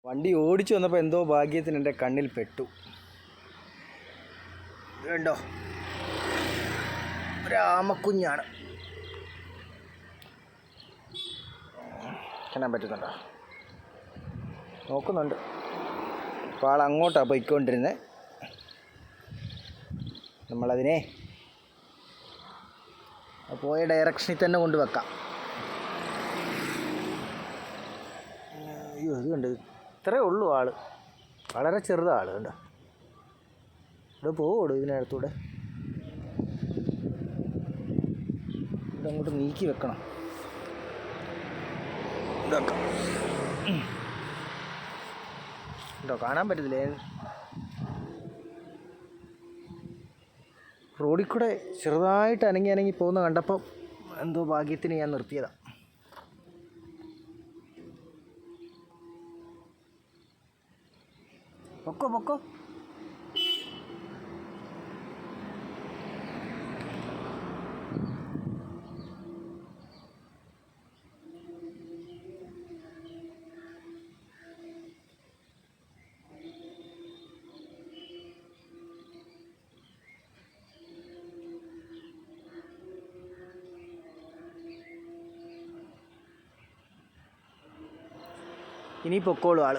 വണ്ടി ഓടിച്ചു വന്നപ്പോൾ എന്തോ ഭാഗ്യത്തിന് എൻ്റെ കണ്ണിൽ പെട്ടു. കണ്ടോ, ഒരു ആമക്കുഞ്ഞാണ്. കാണാൻ പറ്റുന്നുണ്ടോ? നോക്കുന്നുണ്ട്. അപ്പോൾ ആൾ അങ്ങോട്ടാണ് പോയിക്കൊണ്ടിരുന്നത്. നമ്മളതിനെ പോയ ഡയറക്ഷനിൽ തന്നെ കൊണ്ടുവെക്കാം. അയ്യോ, ഇത് കണ്ട് ഇത്രയേ ഉള്ളൂ ആൾ. വളരെ ചെറുതാണ് ആൾ. കണ്ടോ, ഇവിടെ പോവുള്ളൂ. ഇതിനടുത്തൂടെ ഇവിടെ അങ്ങോട്ട് നീക്കി വെക്കണം. ഇതാക്കാം. ഉണ്ടോ, കാണാൻ പറ്റത്തില്ലേ? റോഡിൽ കൂടെ ചെറുതായിട്ട് അനങ്ങി പോകുന്ന കണ്ടപ്പം എന്തോ ഭാഗ്യത്തിന് ഞാൻ നിർത്തിയതാണ്. പൊക്കോ പൊക്കോ. ഇനി പൊക്കോളൂ ആൾ.